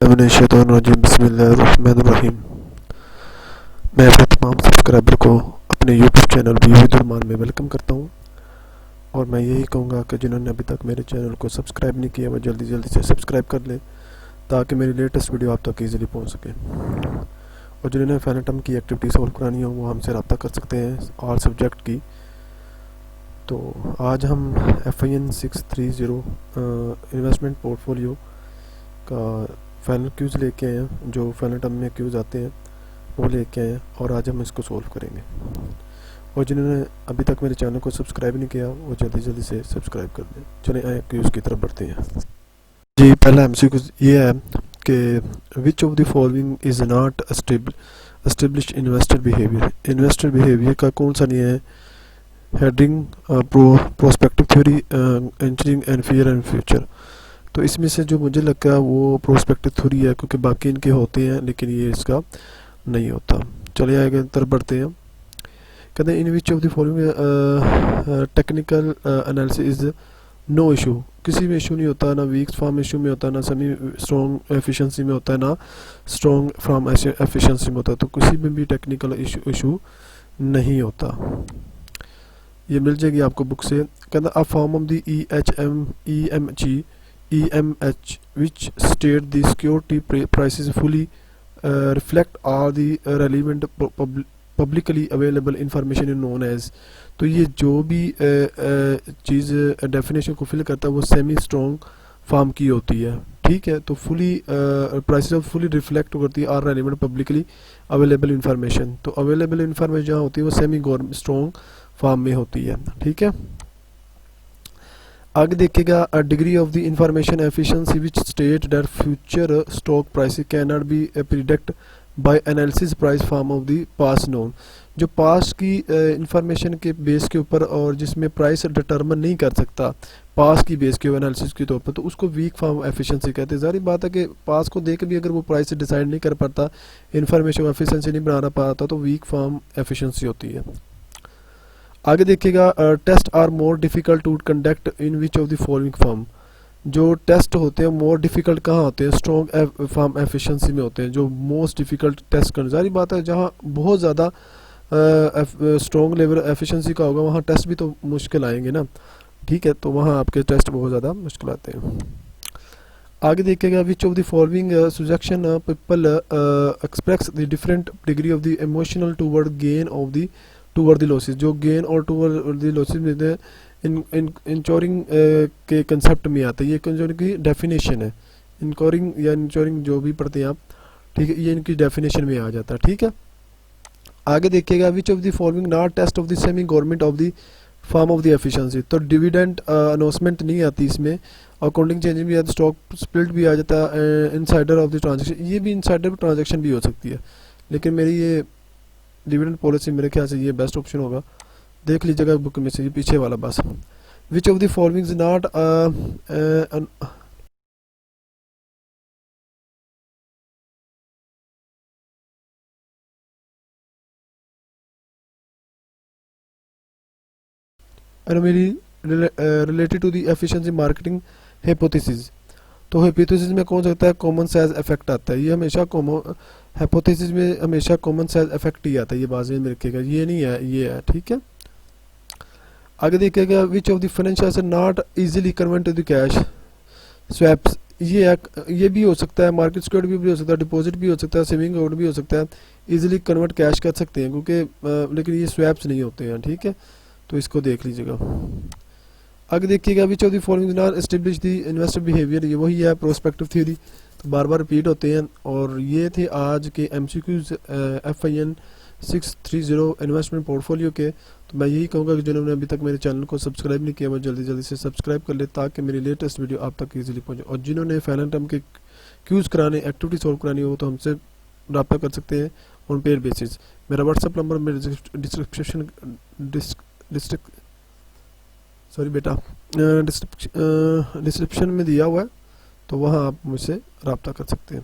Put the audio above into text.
बिस्मिल्लाहिर्रहमानिर्रहीम। मैं अपने तमाम सब्सक्राइबर को अपने यूट्यूब चैनल बीविदुरमान में वेलकम करता हूं और मैं यही कहूँगा कि जिन्होंने अभी तक मेरे चैनल को सब्सक्राइब नहीं किया वो जल्दी से सब्सक्राइब कर लें ताकि मेरी लेटेस्ट वीडियो आप तक ईज़िली पहुंच सके। और जिन्होंने फाइनल टर्म की एक्टिविटी सॉल्व करानी हो वो हमसे रब्ता कर सकते हैं ऑल सब्जेक्ट की। तो आज हम FIN630 इन्वेस्टमेंट पोर्टफोलियो का फाइनल क्यूज़ लेके आए हैं। जो फाइनल टर्म में क्यूज़ आते हैं वो लेके आए हैं और आज हम इसको सॉल्व करेंगे। और जिन्होंने अभी तक मेरे चैनल को सब्सक्राइब नहीं किया वो जल्दी से सब्सक्राइब कर दें। चलें आए क्यूज़ की तरफ बढ़ते हैं। जी, पहला MCQ ये है कि which of the following is not established investor behaviour. Investor behaviour का कौन सा नहीं है? Herding prospective theory, anchoring and fear and future. तो इसमें से जो मुझे लगता है वो प्रोस्पेक्टिव थ्योरी है क्योंकि बाकी इनके होते हैं लेकिन ये इसका नहीं होता। चलिए आगे तरफ बढ़ते हैं। कहते हैं in which of the following technical analysis is no issue. किसी में इशू नहीं होता, ना वीक फॉर्म इशू में होता, ना सेमी स्ट्रॉन्ग एफिशिएंसी में होता है, ना स्ट्रॉन्ग फॉर्म एफिशिएंसी में होता है। तो किसी में भी टेक्निकल इशू नहीं होता। ये मिल जाएगी आपको बुक से। कहता है a form of the EMH which state the security prices fully reflect all the relevant publicly available information is known as। तो ये जो भी चीज़ डेफिनेशन को फिल करता है वो सेमी स्ट्रॉन्ग फॉर्म की होती है। ठीक है, तो fully prices of fully reflect करती है are relevant publicly available information. तो अवेलेबल इंफॉर्मेशन जहाँ होती है वो सेमी स्ट्रॉन्ग फॉर्म में होती है। ठीक है, आगे देखिएगा degree of the information efficiency which state that future stock price can not be predict by analysis price form of the past known. जो पास्ट की इंफॉर्मेशन के बेस के ऊपर और जिसमें प्राइस डिटरमिन नहीं कर सकता पास्ट की बेस के एनालिसिस के तौर पर, तो उसको वीक फॉर्म एफिशिएंसी कहते हैं। जारी बात है कि पास्ट को देख भी अगर वो प्राइस डिसाइड नहीं कर पाता, इंफॉर्मेशन एफिशिएंसी नहीं बना पाता, तो वीक फॉर्म एफिशिएंसी होती है। आगे देखिएगा test are more difficult to conduct in which of the following form. जो टेस्ट होते हैं मोर डिफिकल्ट कहाँ होते हैं? स्ट्रॉन्ग फॉर्म एफिशिएंसी में होते हैं। जो मोस्ट डिफिकल्ट टेस्ट करने, जारी बात है जहाँ बहुत ज़्यादा स्ट्रॉन्ग लेवल एफिशिएंसी का होगा वहाँ टेस्ट भी तो मुश्किल आएंगे ना। ठीक है, तो वहाँ आपके टेस्ट बहुत ज़्यादा मुश्किल आते हैं। आगे देखिएगा which of the following suggestion people express the different degree of the emotional toward gain of the toward the losses. जो गेन और टूवर्ड द लॉसेस में इंश्योरिंग के कंसेप्ट में आता है। ये इंश्योरिंग की डेफिनेशन है। इंश्योरिंग या इंश्योरिंग जो भी पढ़ते हैं आप, ठीक है, ये इनकी डेफिनेशन में आ जाता है। ठीक है, आगे देखिएगा which of the following not test of the semi government of the form of the efficiency. तो डिविडेंड अनाउंसमेंट नहीं आती इसमें, अकाउंटिंग चेंज भी आता है, स्टॉक स्प्लिट भी आ जाता है, इनसाइडर ऑफ द ट्रांजेक्शन, ये भी इनसाइडर ट्रांजेक्शन भी हो सकती है। लेकिन मेरी ये डिविडेंड पॉलिसी मेरे ख्याल से ये बेस्ट ऑप्शन होगा। देख लीजिएगा बुक में से, ये पीछे वाला बस। Which of the following is not related to the efficiency marketing hypothesis. तो हाइपोथेसिस में कौन सकता है? कॉमन साइज इफेक्ट आता है। ये हमेशा हाइपोथेसिस में हमेशा कॉमन साइज इफेक्ट ही आता है। ये बात में रखिएगा, ये नहीं है, ये है। ठीक है, आगे देखिएगा which of the financial asset not easily convert to the cash swaps. ये भी हो सकता है, मार्केट सिक्योरिटी भी हो सकता है, डिपॉजिट भी हो सकता है, सेविंग अकाउंट भी हो सकता है। इजीली कन्वर्ट कैश कर सकते हैं क्योंकि लेकिन ये स्वैप्स नहीं होते हैं। ठीक है, तो इसको देख लीजिएगा। आगे देखिएगा which of the following not establish the investor behaviour. ये वही है प्रोस्पेक्टिव थ्योरी, तो बार बार रिपीट होते हैं। और ये थे आज के MCQs FIN630 इन्वेस्टमेंट पोर्टफोलियो के। तो मैं यही कहूँगा कि जिन्होंने अभी तक मेरे चैनल को सब्सक्राइब नहीं किया वो जल्दी से सब्सक्राइब कर ले ताकि मेरी लेटेस्ट वीडियो आप तक ईजिली पहुँचे। और जिन्होंने फाइनल टर्म के क्यूज़ कराने, एक्टिविटी सॉल्व करानी हो तो हमसे रब्ता कर सकते हैं ऑन पेड बेसिस। मेरा व्हाट्सएप नंबर मेरे डिस्क्रिप्शन में दिया हुआ है, तो वहाँ आप मुझसे रब्ता कर सकते हैं।